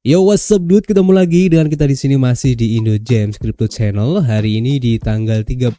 Yo, what's up dude, ketemu lagi dengan kita di sini masih di Indo James Crypto Channel. Hari ini di tanggal 31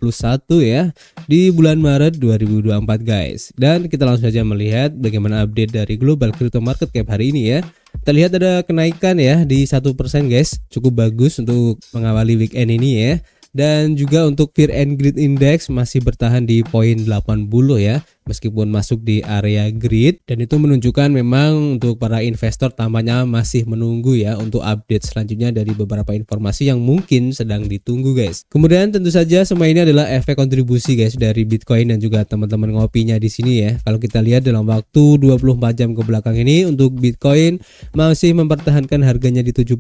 ya, di bulan Maret 2024 guys. Dan kita langsung saja melihat bagaimana update dari global crypto market cap hari ini ya. Kita lihat ada kenaikan ya di 1% guys. Cukup bagus untuk mengawali weekend ini ya. Dan juga untuk Fear and Greed Index masih bertahan di poin 80 ya, meskipun masuk di area greed, dan itu menunjukkan memang untuk para investor tampaknya masih menunggu ya untuk update selanjutnya dari beberapa informasi yang mungkin sedang ditunggu guys. Kemudian tentu saja semua ini adalah efek kontribusi guys dari Bitcoin dan juga teman-teman ngopinya di sini ya. Kalau kita lihat dalam waktu 24 jam ke belakang ini untuk Bitcoin masih mempertahankan harganya di 70.000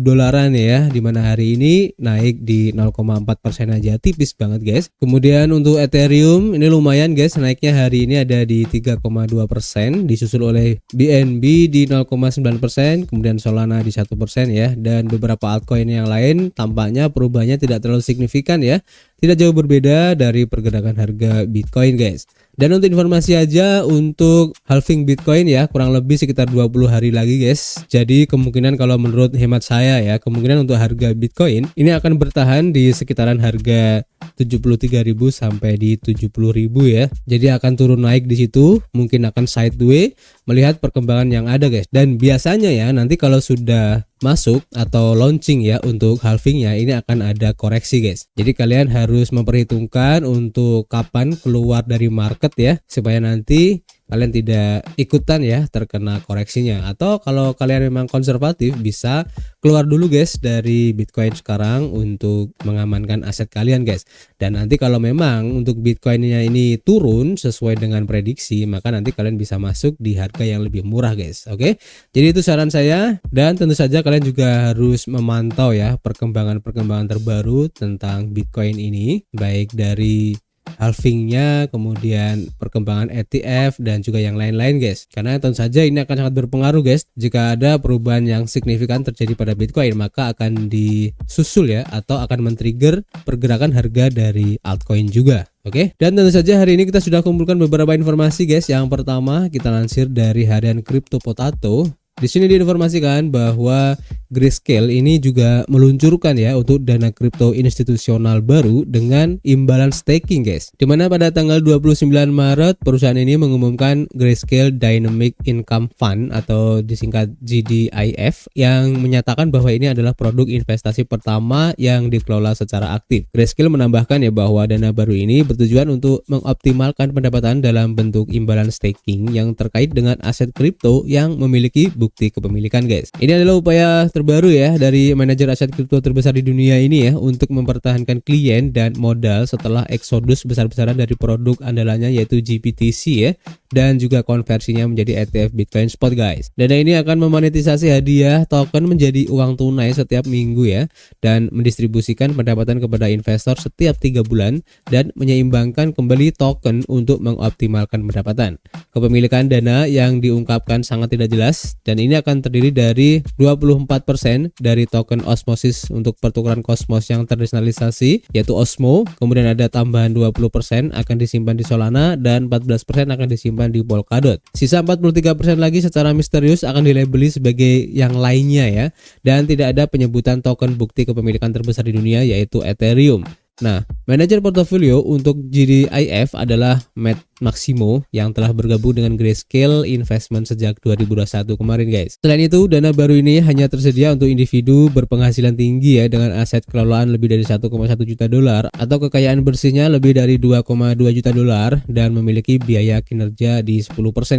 dolaran ya, dimana hari ini naik di 0,4% aja, tipis banget guys. Kemudian untuk Ethereum ini lumayan guys, naiknya hari ini ada di 3,2%, disusul oleh BNB di 0,9%, kemudian Solana di 1% ya, dan beberapa altcoin yang lain tampaknya perubahannya tidak terlalu signifikan ya, tidak jauh berbeda dari pergerakan harga Bitcoin guys. Dan untuk informasi aja, untuk halving Bitcoin ya kurang lebih sekitar 20 hari lagi guys. Jadi kemungkinan kalau menurut hemat saya ya, kemungkinan untuk harga Bitcoin ini akan bertahan di sekitaran harga 73.000 sampai di 70.000 ya. Jadi akan turun naik di situ, mungkin akan sideways melihat perkembangan yang ada guys. Dan biasanya ya nanti kalau sudah masuk atau launching ya untuk halvingnya ini akan ada koreksi guys. Jadi kalian harus memperhitungkan untuk kapan keluar dari market ya, supaya nanti kalian tidak ikutan ya terkena koreksinya. Atau kalau kalian memang konservatif bisa keluar dulu guys dari Bitcoin sekarang untuk mengamankan aset kalian guys. Dan nanti kalau memang untuk Bitcoinnya ini turun sesuai dengan prediksi, maka nanti kalian bisa masuk di harga yang lebih murah guys. Oke, jadi itu saran saya, dan tentu saja kalian juga harus memantau ya perkembangan terbaru tentang Bitcoin ini, baik dari halvingnya, kemudian perkembangan ETF dan juga yang lain-lain guys. Karena tentu saja ini akan sangat berpengaruh guys. Jika ada perubahan yang signifikan terjadi pada Bitcoin, maka akan disusul ya, atau akan men-trigger pergerakan harga dari altcoin juga. Oke, dan tentu saja hari ini kita sudah kumpulkan beberapa informasi guys. Yang pertama kita lansir dari harian Crypto Potato. Di sini diinformasikan bahwa Grayscale ini juga meluncurkan ya untuk dana kripto institusional baru dengan imbalan staking guys. Dimana pada tanggal 29 Maret perusahaan ini mengumumkan Grayscale Dynamic Income Fund atau disingkat GDIF, yang menyatakan bahwa ini adalah produk investasi pertama yang dikelola secara aktif. Grayscale menambahkan ya bahwa dana baru ini bertujuan untuk mengoptimalkan pendapatan dalam bentuk imbalan staking yang terkait dengan aset kripto yang memiliki bukti kepemilikan guys. Ini adalah upaya terbaru ya dari manajer aset kripto terbesar di dunia ini ya untuk mempertahankan klien dan modal setelah eksodus besar-besaran dari produk andalannya yaitu GPTC ya, dan juga konversinya menjadi ETF Bitcoin Spot guys. Dana ini akan memonetisasi hadiah token menjadi uang tunai setiap minggu ya, dan mendistribusikan pendapatan kepada investor setiap 3 bulan dan menyeimbangkan kembali token untuk mengoptimalkan pendapatan. Kepemilikan dana yang diungkapkan sangat tidak jelas, dan ini akan terdiri dari 24% dari token Osmosis untuk pertukaran Cosmos yang terdesentralisasi yaitu Osmo, kemudian ada tambahan 20% akan disimpan di Solana, dan 14% akan disimpan di Polkadot. Sisa 43% lagi secara misterius akan dilabeli sebagai yang lainnya ya, dan tidak ada penyebutan token bukti kepemilikan terbesar di dunia yaitu Ethereum. Nah, manajer portofolio untuk GDIF adalah Matt Maximo yang telah bergabung dengan Grayscale Investment sejak 2021 kemarin guys. Selain itu, dana baru ini hanya tersedia untuk individu berpenghasilan tinggi ya, dengan aset kelolaan lebih dari 1,1 juta dolar atau kekayaan bersihnya lebih dari 2,2 juta dolar dan memiliki biaya kinerja di 10%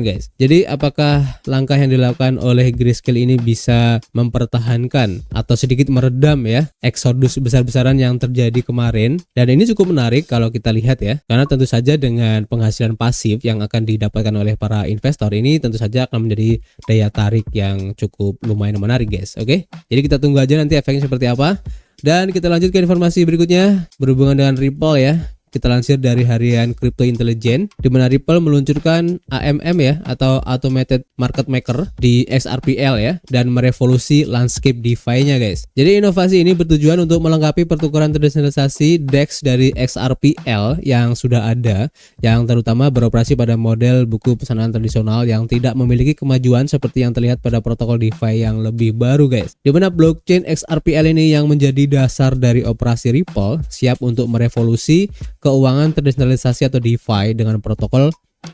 guys. Jadi apakah langkah yang dilakukan oleh Grayscale ini bisa mempertahankan atau sedikit meredam ya eksodus besar-besaran yang terjadi kemarin? Dan ini cukup menarik kalau kita lihat ya, karena tentu saja dengan penghasilan pasif yang akan didapatkan oleh para investor ini tentu saja akan menjadi daya tarik yang cukup lumayan menarik guys. Oke, jadi kita tunggu aja nanti efeknya seperti apa. Dan kita lanjut ke informasi berikutnya berhubungan dengan Ripple ya. Kita lansir dari harian Crypto Intelligence, di mana Ripple meluncurkan AMM ya, atau Automated Market Maker di XRPL ya, dan merevolusi landscape DeFi-nya guys. Jadi inovasi ini bertujuan untuk melengkapi pertukaran terdesentralisasi DEX dari XRPL yang sudah ada, yang terutama beroperasi pada model buku pesanan tradisional yang tidak memiliki kemajuan seperti yang terlihat pada protokol DeFi yang lebih baru guys. Di mana blockchain XRPL ini yang menjadi dasar dari operasi Ripple siap untuk merevolusi keuangan terdesentralisasi atau DeFi dengan protokol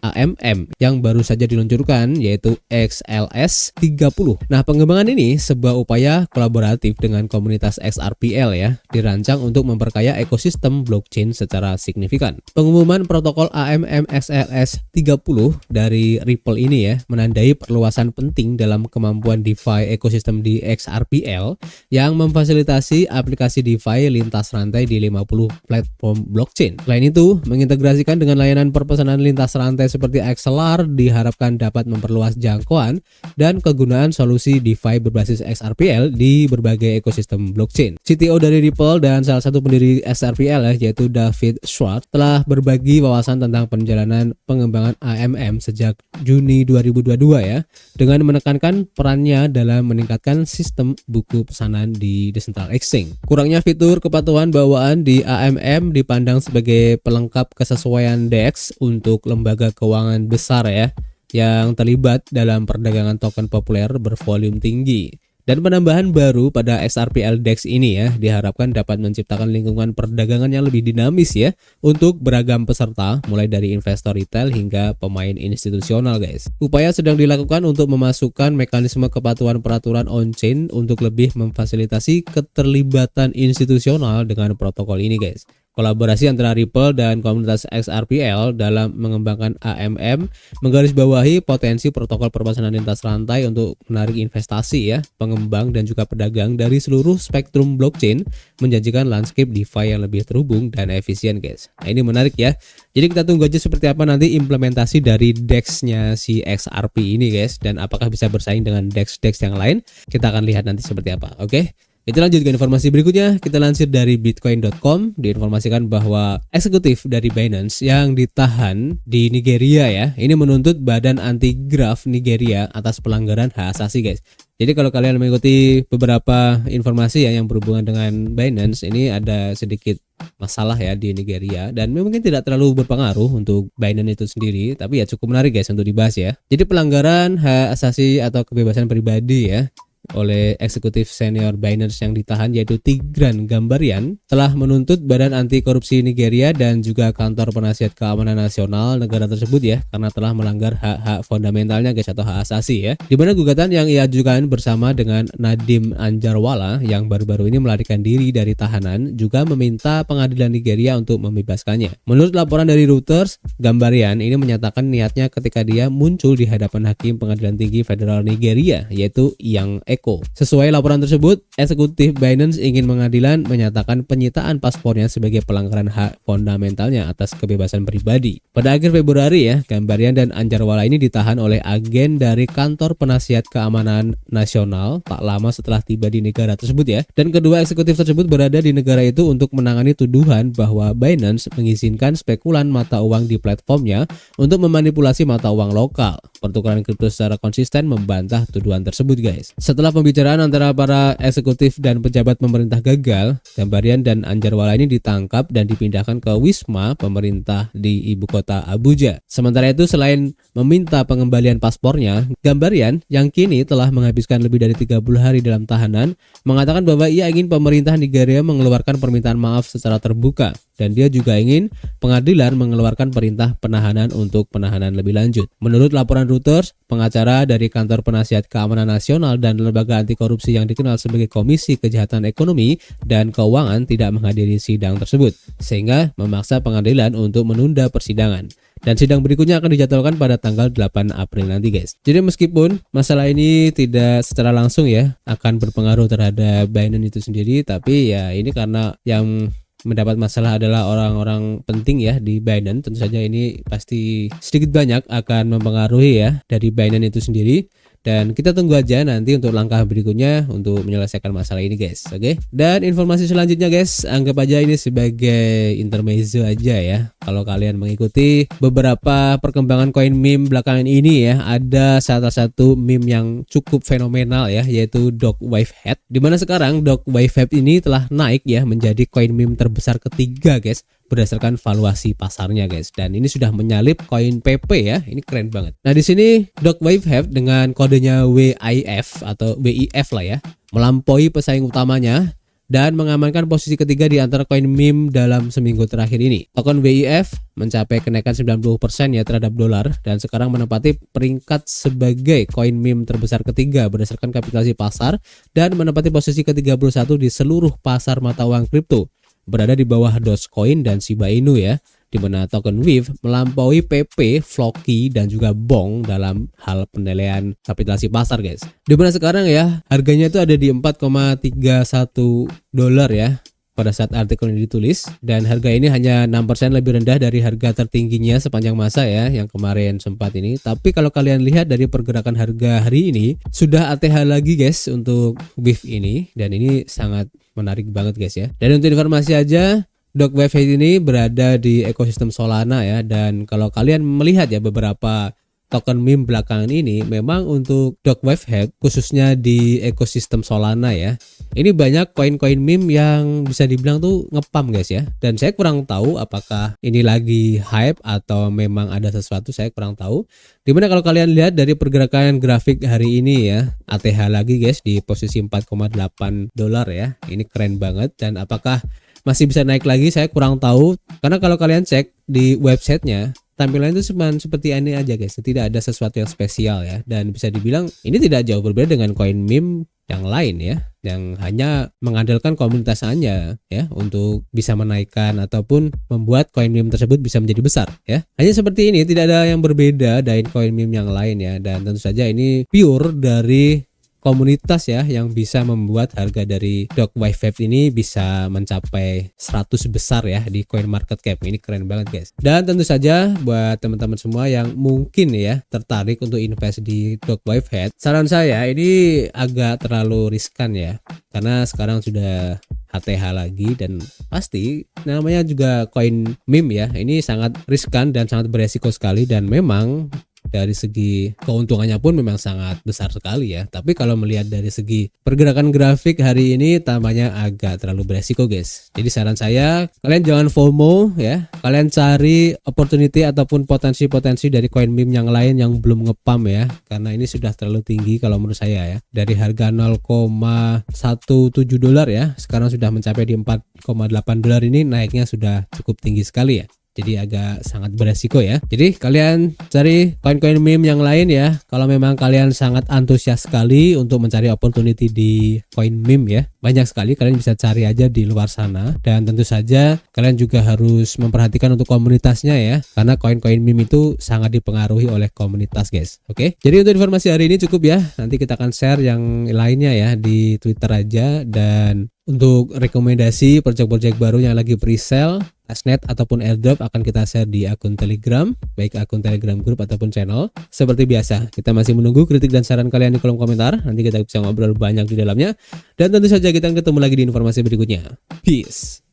AMM yang baru saja diluncurkan, yaitu XLS 30. Nah, pengembangan ini sebuah upaya kolaboratif dengan komunitas XRPL ya, dirancang untuk memperkaya ekosistem blockchain secara signifikan. Pengumuman protokol AMM XLS 30 dari Ripple ini ya, menandai perluasan penting dalam kemampuan DeFi ekosistem di XRPL yang memfasilitasi aplikasi DeFi lintas rantai di 50 platform blockchain. Selain itu, mengintegrasikan dengan layanan perpesanan lintas rantai seperti XLR diharapkan dapat memperluas jangkauan dan kegunaan solusi DeFi berbasis XRPL di berbagai ekosistem blockchain. CTO dari Ripple dan salah satu pendiri XRPL yaitu David Schwartz telah berbagi wawasan tentang perjalanan pengembangan AMM sejak Juni 2022 ya, dengan menekankan perannya dalam meningkatkan sistem buku pesanan di Decentral Exchange. Kurangnya fitur kepatuhan bawaan di AMM dipandang sebagai pelengkap kesesuaian DEX untuk lembaga keuangan besar ya, yang terlibat dalam perdagangan token populer bervolume tinggi. Dan penambahan baru pada XRPL DEX ini ya, diharapkan dapat menciptakan lingkungan perdagangan yang lebih dinamis ya, untuk beragam peserta, mulai dari investor retail hingga pemain institusional guys. Upaya sedang dilakukan untuk memasukkan mekanisme kepatuhan peraturan on-chain untuk lebih memfasilitasi keterlibatan institusional dengan protokol ini guys. Kolaborasi antara Ripple dan komunitas XRPL dalam mengembangkan AMM menggarisbawahi potensi protokol perpesanan lintas rantai untuk menarik investasi ya, pengembang dan juga pedagang dari seluruh spektrum blockchain, menjanjikan landscape DeFi yang lebih terhubung dan efisien guys. Nah, ini menarik ya. Jadi kita tunggu aja seperti apa nanti implementasi dari DEX-nya si XRP ini guys, dan apakah bisa bersaing dengan DEX-DEX yang lain. Kita akan lihat nanti seperti apa. Oke. Kita lanjut ke informasi berikutnya. Kita lansir dari bitcoin.com, diinformasikan bahwa eksekutif dari Binance yang ditahan di Nigeria ya, ini menuntut Badan Anti Graft Nigeria atas pelanggaran hak asasi guys. Jadi kalau kalian mengikuti beberapa informasi ya yang berhubungan dengan Binance, ini ada sedikit masalah ya di Nigeria, dan mungkin tidak terlalu berpengaruh untuk Binance itu sendiri, tapi ya cukup menarik guys untuk dibahas ya. Jadi pelanggaran hak asasi atau kebebasan pribadi ya oleh eksekutif senior Binance yang ditahan, yaitu Tigran Gambaryan, telah menuntut Badan Anti Korupsi Nigeria dan juga Kantor Penasihat Keamanan Nasional negara tersebut ya, karena telah melanggar hak-hak fundamentalnya guys, atau hak asasi ya. Di mana gugatan yang ia ajukan bersama dengan Nadim Anjarwala yang baru-baru ini melarikan diri dari tahanan juga meminta pengadilan Nigeria untuk membebaskannya. Menurut laporan dari Reuters, Gambaryan ini menyatakan niatnya ketika dia muncul di hadapan Hakim Pengadilan Tinggi Federal Nigeria, yaitu Yang Eko. Sesuai laporan tersebut, eksekutif Binance ingin pengadilan menyatakan penyitaan paspornya sebagai pelanggaran hak fundamentalnya atas kebebasan pribadi. Pada akhir Februari ya, Gambaryan dan Anjarwala ini ditahan oleh agen dari Kantor Penasihat Keamanan Nasional tak lama setelah tiba di negara tersebut ya. Dan kedua eksekutif tersebut berada di negara itu untuk menangani tuduhan bahwa Binance mengizinkan spekulan mata uang di platformnya untuk memanipulasi mata uang lokal. Pertukaran kripto secara konsisten membantah tuduhan tersebut guys. Setelah pembicaraan antara para eksekutif dan pejabat pemerintah gagal, Gambaryan dan Anjarwala ini ditangkap dan dipindahkan ke Wisma pemerintah di ibu kota Abuja. Sementara itu, selain meminta pengembalian paspornya, Gambaryan yang kini telah menghabiskan lebih dari 30 hari dalam tahanan, mengatakan bahwa ia ingin pemerintah Nigeria mengeluarkan permintaan maaf secara terbuka, dan dia juga ingin pengadilan mengeluarkan perintah penahanan untuk penahanan lebih lanjut. Menurut laporan Reuters, pengacara dari Kantor Penasihat Keamanan Nasional dan lembaga anti korupsi yang dikenal sebagai Komisi Kejahatan Ekonomi dan Keuangan tidak menghadiri sidang tersebut, sehingga memaksa pengadilan untuk menunda persidangan. Dan sidang berikutnya akan dijadwalkan pada tanggal 8 April nanti guys. Jadi meskipun masalah ini tidak secara langsung ya akan berpengaruh terhadap Binance itu sendiri, tapi ya ini karena yang mendapat masalah adalah orang-orang penting ya di Binance, tentu saja ini pasti sedikit banyak akan mempengaruhi ya dari Binance itu sendiri. Dan kita tunggu aja nanti untuk langkah berikutnya untuk menyelesaikan masalah ini guys. Oke. Dan informasi selanjutnya guys, anggap aja ini sebagai intermezzo aja ya. Kalau kalian mengikuti beberapa perkembangan koin meme belakangan ini ya, ada salah satu meme yang cukup fenomenal ya, yaitu Dog Wave Head. Dimana sekarang Dog Wave Head ini telah naik ya menjadi koin meme terbesar ketiga guys, berdasarkan valuasi pasarnya guys, dan ini sudah menyalip koin PP ya. Ini keren banget. Nah di sini Dog Wave Head dengan kodenya WIF atau WIF lah ya, melampaui pesaing utamanya dan mengamankan posisi ketiga di antara koin meme dalam seminggu terakhir ini. Token WIF mencapai kenaikan 90% ya terhadap dolar dan sekarang menempati peringkat sebagai koin meme terbesar ketiga berdasarkan kapitalisasi pasar dan menempati posisi ke-31 di seluruh pasar mata uang kripto, berada di bawah Dogecoin dan Shiba Inu ya, di mana token WIF melampaui PP, Floki dan juga Bong dalam hal penilaian kapitalisasi pasar guys. Di mana sekarang ya harganya itu ada di 4,31 dolar ya pada saat artikel ini ditulis, dan harga ini hanya 6% lebih rendah dari harga tertingginya sepanjang masa ya yang kemarin sempat ini. Tapi kalau kalian lihat dari pergerakan harga hari ini sudah ATH lagi guys untuk WIF ini, dan ini sangat menarik banget guys ya. Dan untuk informasi aja, Dog Wave Head ini berada di ekosistem Solana ya, dan kalau kalian melihat ya beberapa token meme belakangan ini, memang untuk Dog Wave Head khususnya di ekosistem Solana ya, ini banyak koin-koin meme yang bisa dibilang tuh ngepam guys ya, dan saya kurang tahu apakah ini lagi hype atau memang ada sesuatu, saya kurang tahu. Dimana kalau kalian lihat dari pergerakan grafik hari ini ya, ATH lagi guys di posisi 4,8 dolar ya, ini keren banget. Dan apakah masih bisa naik lagi, saya kurang tahu, karena kalau kalian cek di websitenya tampilan itu cuma seperti ini aja guys, tidak ada sesuatu yang spesial ya, dan bisa dibilang ini tidak jauh berbeda dengan koin meme yang lain ya, yang hanya mengandalkan komunitasnya ya untuk bisa menaikkan ataupun membuat koin meme tersebut bisa menjadi besar ya. Hanya seperti ini, tidak ada yang berbeda dari koin meme yang lain ya, dan tentu saja ini pure dari komunitas ya yang bisa membuat harga dari Dog Wave Head ini bisa mencapai 100 besar ya di coin market cap. Ini keren banget guys. Dan tentu saja buat teman-teman semua yang mungkin ya tertarik untuk invest di Dog Wave Head, saran saya ini agak terlalu riskan ya, karena sekarang sudah HTH lagi dan pasti namanya juga koin meme ya, ini sangat riskan dan sangat beresiko sekali, dan memang dari segi keuntungannya pun memang sangat besar sekali ya. Tapi kalau melihat dari segi pergerakan grafik hari ini tampaknya agak terlalu beresiko guys. Jadi saran saya, kalian jangan FOMO ya. Kalian cari opportunity ataupun potensi-potensi dari koin meme yang lain yang belum ngepam ya. Karena ini sudah terlalu tinggi kalau menurut saya ya. Dari harga 0,17 dolar ya, sekarang sudah mencapai di 4,8 dolar, ini naiknya sudah cukup tinggi sekali ya. Jadi agak sangat beresiko ya. Jadi kalian cari koin-koin meme yang lain ya. Kalau memang kalian sangat antusias sekali untuk mencari opportunity di koin meme ya, banyak sekali kalian bisa cari aja di luar sana. Dan tentu saja kalian juga harus memperhatikan untuk komunitasnya ya, karena koin-koin meme itu sangat dipengaruhi oleh komunitas guys. Oke. Jadi untuk informasi hari ini cukup ya. Nanti kita akan share yang lainnya ya di Twitter aja. Dan untuk rekomendasi project-project baru yang lagi pre-sale, testnet ataupun airdrop akan kita share di akun Telegram, baik akun Telegram group ataupun channel. Seperti biasa, kita masih menunggu kritik dan saran kalian di kolom komentar. Nanti kita bisa ngobrol banyak di dalamnya. Dan tentu saja kita ketemu lagi di informasi berikutnya. Peace.